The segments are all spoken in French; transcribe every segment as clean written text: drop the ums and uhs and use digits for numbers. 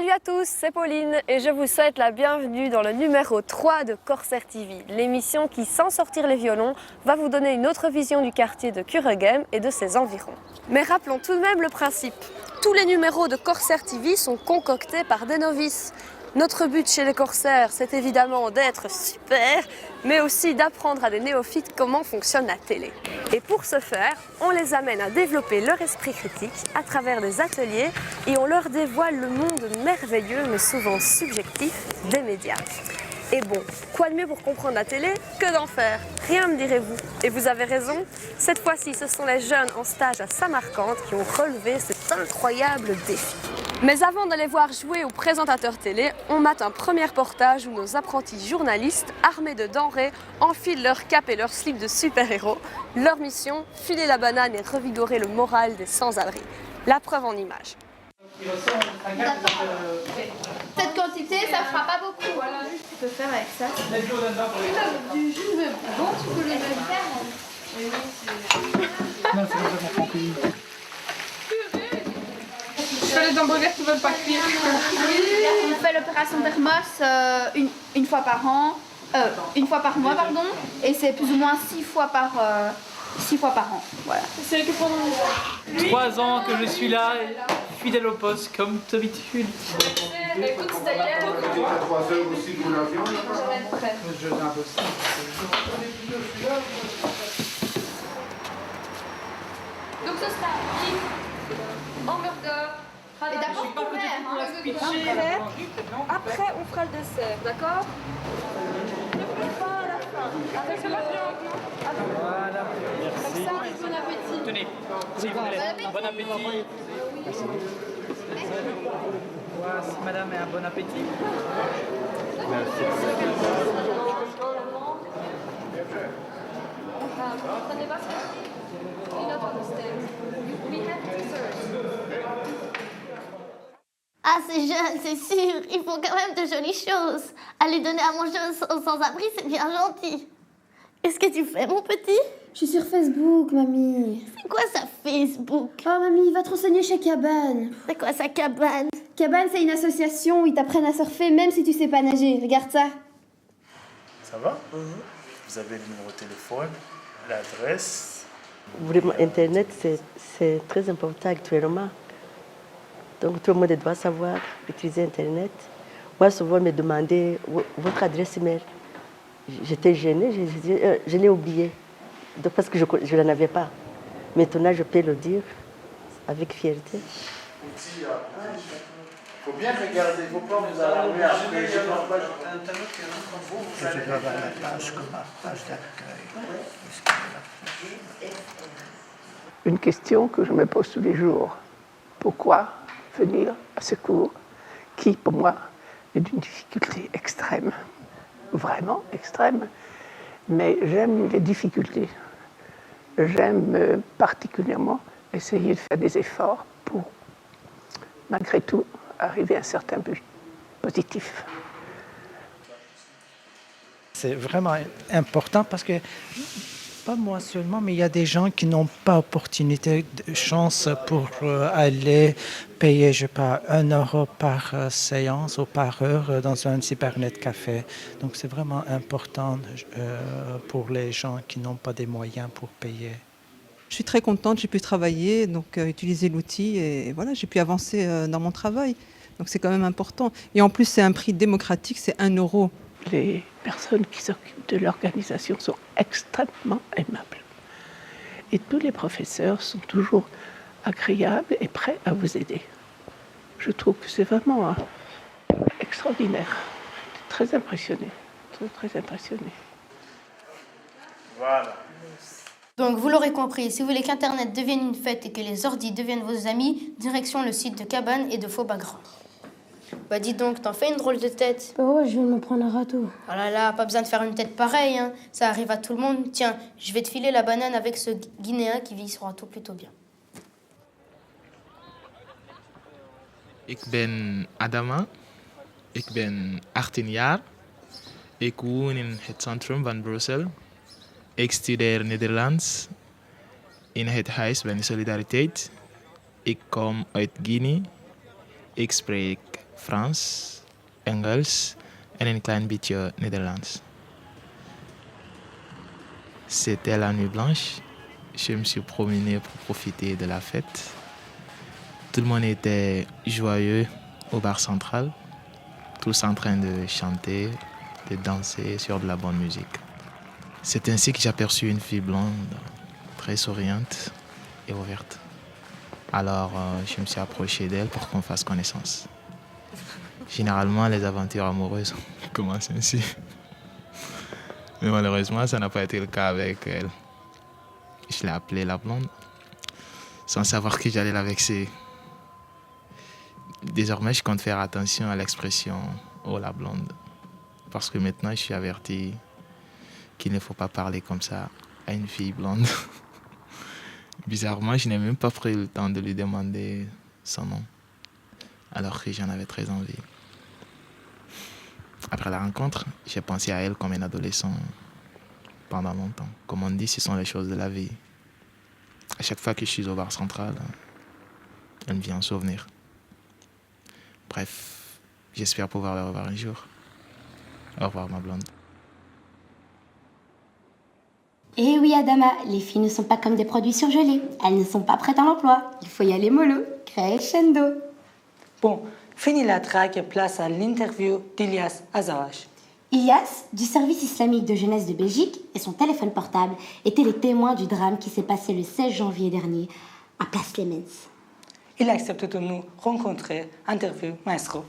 Salut à tous, c'est Pauline et je vous souhaite la bienvenue dans le numéro 3 de Corsair TV, l'émission qui, sans sortir les violons, va vous donner une autre vision du quartier de Kuregem et de ses environs. Mais rappelons tout de même le principe. Tous les numéros de Corsair TV sont concoctés par des novices. Notre but chez les Corsaires, c'est évidemment d'être super, mais aussi d'apprendre à des néophytes comment fonctionne la télé. Et pour ce faire, on les amène à développer leur esprit critique à travers des ateliers et on leur dévoile le monde merveilleux, mais souvent subjectif, des médias. Et bon, quoi de mieux pour comprendre la télé que d'en faire? Rien, me direz-vous. Et vous avez raison, cette fois-ci, ce sont les jeunes en stage à Samarcande qui ont relevé cet incroyable défi. Mais avant de les voir jouer aux présentateurs télé, on mate un premier reportage où nos apprentis journalistes, armés de denrées, enfilent leur cape et leur slip de super-héros. Leur mission, filer la banane et revigorer le moral des sans-abri. La preuve en images. Cette quantité, ça fera pas beaucoup. Voilà, tu peux faire avec ça. Du jus de bon, tu peux le faire. Non, c'est pas qu'on cuire. Je fais les hamburgers qui ne veulent pas cuire. On fait l'opération thermos une fois par an, une fois par mois, pardon, et c'est plus ou moins 6 fois par an. Voilà. C'est que pendant 3 ans que je suis là, fidèle au poste, comme d'habitude. écoute, c'était hier. À 3 heures aussi pour l'avion. Je l'impossible. Donc ce sera hamburger. Et d'abord, pour Après, on fera le dessert, d'accord? Pas à la fin. Avec le... Voilà. Merci. Bon appétit. Tenez, s'il vous plaît. Bon appétit. Voici madame et un bon appétit. Prenez pas ça. You not understand. We have desserts. Ah, c'est jeune, c'est sûr. Ils font quand même de jolies choses. Aller donner à manger aux sans-abri, c'est bien gentil. Qu'est-ce que tu fais, mon petit? Je suis sur Facebook, mamie. C'est quoi ça, Facebook? Oh, mamie, va te renseigner chez Cabane. C'est quoi ça, cabane? Cabane, c'est une association où ils t'apprennent à surfer même si tu sais pas nager. Regarde ça. Ça va? Vous avez le numéro de téléphone, l'adresse. Vraiment, Internet, c'est très important actuellement. Donc, tout le monde doit savoir utiliser Internet. Moi, souvent, on me demandait votre adresse email. J'étais gênée, je l'ai oublié. Donc, parce que je n'en avais pas. Maintenant, je peux le dire avec fierté. Il faut bien regarder vos plans, vous allez après. Je dois avoir la page comme la page d'accueil. Une question que je me pose tous les jours. Pourquoi venir à ce cours qui, pour moi, est d'une difficulté extrême, vraiment extrême, mais j'aime les difficultés. J'aime particulièrement essayer de faire des efforts pour, malgré tout, arriver à un certain but positif. C'est vraiment important parce que, pas moi seulement, mais il y a des gens qui n'ont pas opportunité, de chance pour aller payer, je sais pas, 1 euro par séance ou par heure dans un cybernet café. Donc c'est vraiment important pour les gens qui n'ont pas des moyens pour payer. Je suis très contente, j'ai pu travailler, donc utiliser l'outil et voilà, j'ai pu avancer dans mon travail. Donc c'est quand même important. Et en plus, c'est un prix démocratique, c'est 1 euro. Les personnes qui s'occupent de l'organisation sont extrêmement aimables. Et tous les professeurs sont toujours agréables et prêts à vous aider. Je trouve que c'est vraiment extraordinaire. Très impressionné. Très impressionné. Voilà. Donc, vous l'aurez compris, si vous voulez qu'Internet devienne une fête et que les ordis deviennent vos amis, direction le site de Cabane et de Faux-Bagrand. Bah dis donc, t'en fais une drôle de tête. Bah ouais, je viens de me prendre un râteau. Oh là là, pas besoin de faire une tête pareille, hein. Ça arrive à tout le monde. Tiens, je vais te filer la banane avec ce Guinéen qui vit sur râteau plutôt bien. Ik ben Adama. Ik ben 18 jaar. Ik woon in het centrum van Brussel. Ik studeer Nederlands in het Huis van de Solidariteit. Ik kom uit Guinea. Ik spreek Frans, Engels en een klein beetje Nederlands. C'était la nuit blanche. Je me suis promené pour profiter de la fête. Tout le monde était joyeux au bar central, tous en train de chanter, de danser sur de la bonne musique. C'est ainsi que j'ai aperçu une fille blonde, très souriante et ouverte. Alors, je me suis approché d'elle pour qu'on fasse connaissance. Généralement, les aventures amoureuses commencent ainsi. Mais malheureusement, ça n'a pas été le cas avec elle. Je l'ai appelée la blonde, sans savoir que j'allais la vexer. Désormais, je compte faire attention à l'expression « oh la blonde », parce que maintenant, je suis averti qu'il ne faut pas parler comme ça à une fille blonde. Bizarrement, je n'ai même pas pris le temps de lui demander son nom, alors que j'en avais très envie. Après la rencontre, j'ai pensé à elle comme un adolescent pendant longtemps. Comme on dit, ce sont les choses de la vie. À chaque fois que je suis au bar central, elle me vient en souvenir. Bref, j'espère pouvoir la revoir un jour. Au revoir, ma blonde. Eh oui, Adama, les filles ne sont pas comme des produits surgelés. Elles ne sont pas prêtes à l'emploi. Il faut y aller mollo, crescendo. Bon, fini la traque et place à l'interview d'Ilyas Azarach. Ilyas, du service islamique de jeunesse de Belgique, et son téléphone portable étaient les témoins du drame qui s'est passé le 16 janvier dernier à Place Lemens. Il accepte de nous rencontrer. Interview, maestro.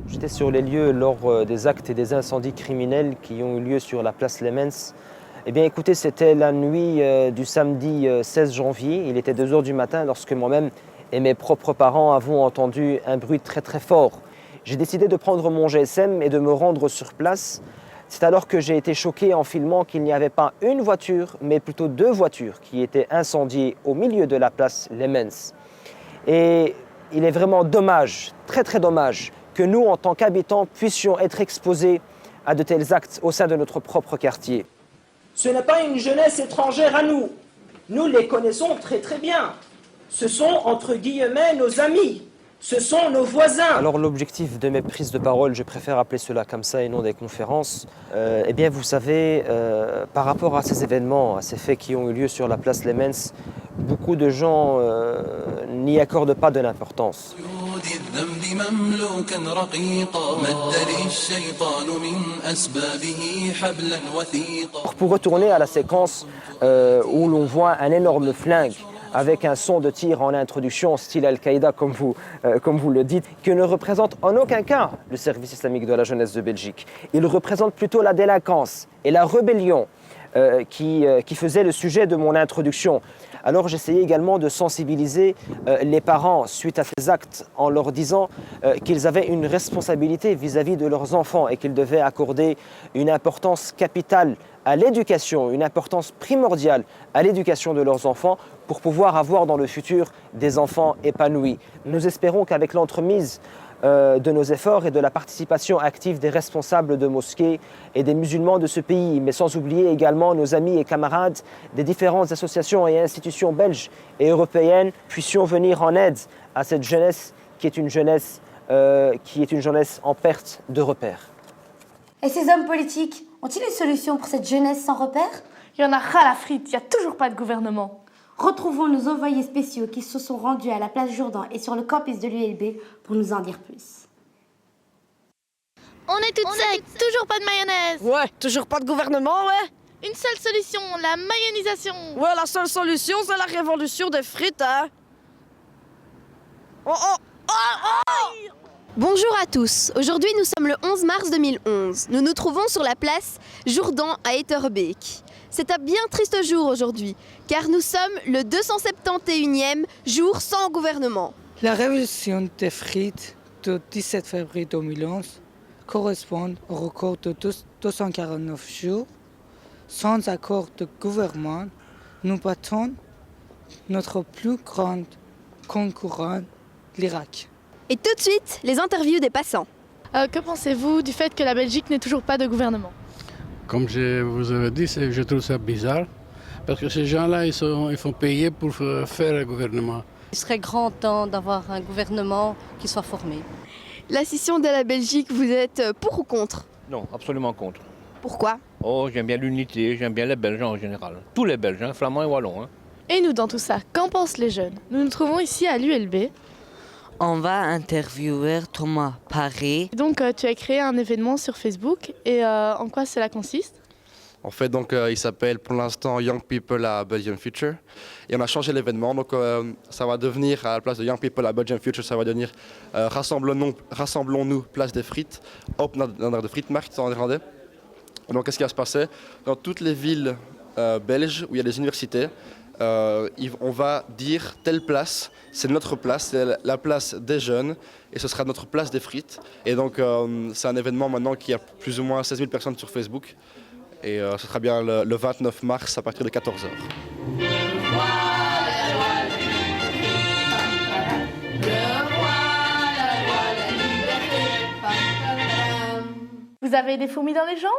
J'étais sur les lieux lors des actes et des incendies criminels qui ont eu lieu sur la place Lemens. Eh bien écoutez, c'était la nuit du samedi 16 janvier. Il était 2 h du matin lorsque moi-même et mes propres parents avons entendu un bruit très très fort. J'ai décidé de prendre mon GSM et de me rendre sur place. C'est alors que j'ai été choqué en filmant qu'il n'y avait pas une voiture, mais plutôt 2 voitures qui étaient incendiées au milieu de la place Lemens. Et il est vraiment dommage, très très dommage, que nous, en tant qu'habitants, puissions être exposés à de tels actes au sein de notre propre quartier. Ce n'est pas une jeunesse étrangère à nous. Nous les connaissons très très bien. Ce sont, entre guillemets, nos amis. Ce sont nos voisins. Alors l'objectif de mes prises de parole, je préfère appeler cela comme ça et non des conférences, eh bien vous savez, par rapport à ces événements, à ces faits qui ont eu lieu sur la place Lemens, beaucoup de gens n'y accordent pas de l'importance. Pour retourner à la séquence où l'on voit un énorme flingue avec un son de tir en introduction, style Al-Qaïda, comme vous le dites, qui ne représente en aucun cas le service islamique de la jeunesse de Belgique. Il représente plutôt la délinquance et la rébellion qui faisait le sujet de mon introduction. Alors j'essayais également de sensibiliser les parents suite à ces actes en leur disant qu'ils avaient une responsabilité vis-à-vis de leurs enfants et qu'ils devaient accorder une importance capitale à l'éducation, une importance primordiale à l'éducation de leurs enfants pour pouvoir avoir dans le futur des enfants épanouis. Nous espérons qu'avec l'entremise de nos efforts et de la participation active des responsables de mosquées et des musulmans de ce pays, mais sans oublier également nos amis et camarades des différentes associations et institutions belges et européennes, puissions venir en aide à cette jeunesse qui est une jeunesse en perte de repères. Et ces hommes politiques, ont-ils une solution pour cette jeunesse sans repère? Il y en a ras la frite, il n'y a toujours pas de gouvernement. Retrouvons nos envoyés spéciaux qui se sont rendus à la place Jourdan et sur le campus de l'ULB pour nous en dire plus. On est toutes secs, toujours pas de mayonnaise. Ouais, toujours pas de gouvernement, ouais. Une seule solution, la mayonisation. Ouais, la seule solution, c'est la révolution des frites, hein. Bonjour à tous, aujourd'hui nous sommes le 11 mars 2011. Nous nous trouvons sur la place Jourdan à Etterbeek. C'est un bien triste jour aujourd'hui, car nous sommes le 271e jour sans gouvernement. La révolution des frites du 17 février 2011 correspond au record de 249 jours sans accord de gouvernement. Nous battons notre plus grand concurrent, l'Irak. Et tout de suite, les interviews des passants. Que pensez-vous du fait que la Belgique n'ait toujours pas de gouvernement? Comme je vous avais dit, je trouve ça bizarre, parce que ces gens-là, ils font payer pour faire le gouvernement. Il serait grand temps d'avoir un gouvernement qui soit formé. La scission de la Belgique, vous êtes pour ou contre? Non, absolument contre. Pourquoi? Oh, j'aime bien l'unité, j'aime bien les Belges en général. Tous les Belges, hein, flamands et wallons. Hein. Et nous, dans tout ça, qu'en pensent les jeunes? Nous nous trouvons ici à l'ULB. On va interviewer Thomas Paré. Donc, tu as créé un événement sur Facebook et en quoi cela consiste? En fait, donc, il s'appelle pour l'instant Young People à Belgium Future. Et on a changé l'événement. Donc, ça va devenir, à la place de Young People à Belgium Future, ça va devenir Rassemblons-nous, place des frites. Op naar de frietmarkt en néerlandais. Donc, qu'est-ce qui va se passer? Dans toutes les villes belges où il y a des universités, on va dire telle place, c'est notre place, c'est la place des jeunes et ce sera notre place des frites. Et donc c'est un événement maintenant qui a plus ou moins 16 000 personnes sur Facebook et ce sera bien le 29 mars à partir de 14h. Vous avez des fourmis dans les jambes?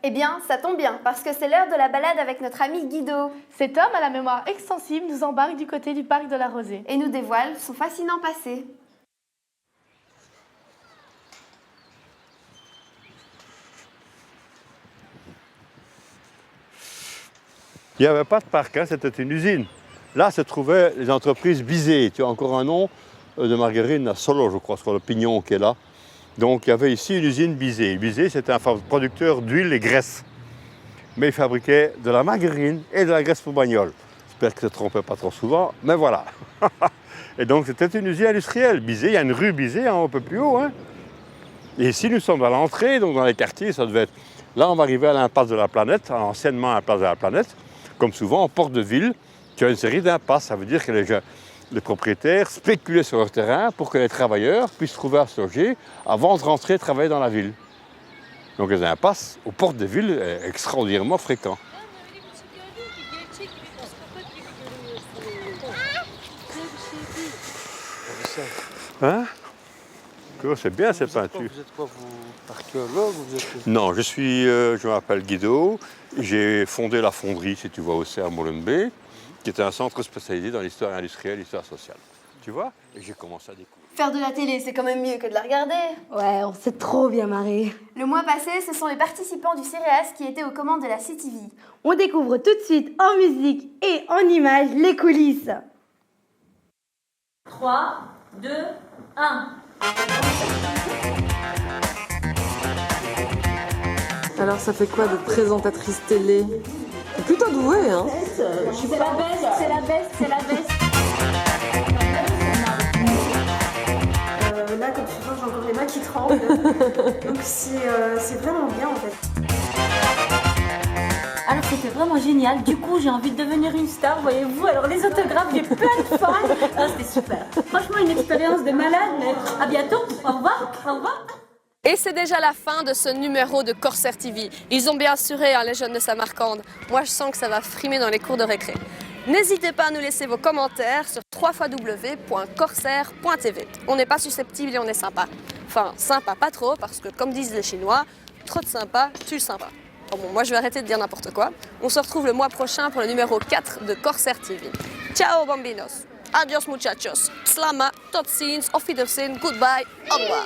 Eh bien, ça tombe bien, parce que c'est l'heure de la balade avec notre ami Guido. Cet homme à la mémoire extensible nous embarque du côté du parc de la Rosée. Et nous dévoile son fascinant passé. Il n'y avait pas de parc, hein, c'était une usine. Là se trouvaient les entreprises Bizet. Tu as encore un nom de margarine à Solo, je crois, sur le pignon qui est là. Donc il y avait ici une usine Bizet. Bizet, c'était un producteur d'huile et graisse. Mais il fabriquait de la margarine et de la graisse pour bagnole. J'espère que ça ne se trompait pas trop souvent, mais voilà. Et donc c'était une usine industrielle. Bizet, il y a une rue Bizet, un peu plus haut. Hein. Et ici, nous sommes à l'entrée, donc dans les quartiers, ça devait être... Là, on va arriver à l'impasse de la Planète, anciennement à la place de la Planète. Comme souvent, en port de ville, tu as une série d'impasses. Ça veut dire que les propriétaires spéculaient sur leur terrain pour que les travailleurs puissent trouver à se loger avant de rentrer travailler dans la ville. Donc les impasses aux portes des villes est extraordinairement fréquent. Hein? C'est bien cette peinture. Vous êtes quoi, vous archéologue ou vous êtes... Non, je m'appelle Guido. J'ai fondé la fonderie, si tu vois, aussi à Molenbeek, qui était un centre spécialisé dans l'histoire industrielle, l'histoire sociale. Tu vois? Et j'ai commencé à découvrir. Faire de la télé, c'est quand même mieux que de la regarder. Ouais, on s'est trop bien marré. Le mois passé, ce sont les participants du CEREAS qui étaient aux commandes de la CTV. On découvre tout de suite en musique et en images les coulisses. 3, 2, 1. Alors ça fait quoi de présentatrice télé? T'es plutôt douée, hein? C'est la baisse, c'est la baisse, c'est la baisse. Là, comme tu vois, j'ai encore les mains qui tremblent. Donc c'est vraiment bien en fait. Alors c'était vraiment génial, du coup j'ai envie de devenir une star, voyez-vous, alors les autographes, j'ai plein de fans, ah, c'était super. Franchement une expérience de malade, mais à bientôt, au revoir, au revoir. Et c'est déjà la fin de ce numéro de Corsair TV. Ils ont bien assuré les jeunes de Samarcande. Moi je sens que ça va frimer dans les cours de récré. N'hésitez pas à nous laisser vos commentaires sur www.corsair.tv. On n'est pas susceptible et on est sympa. Enfin, sympa pas trop, parce que comme disent les Chinois, trop de sympa, tue le sympa. Bon, moi je vais arrêter de dire n'importe quoi. On se retrouve le mois prochain pour le numéro 4 de Corsair TV. Ciao bambinos, adios muchachos, slama, tot ziens, auf Wiedersehen, goodbye, au revoir.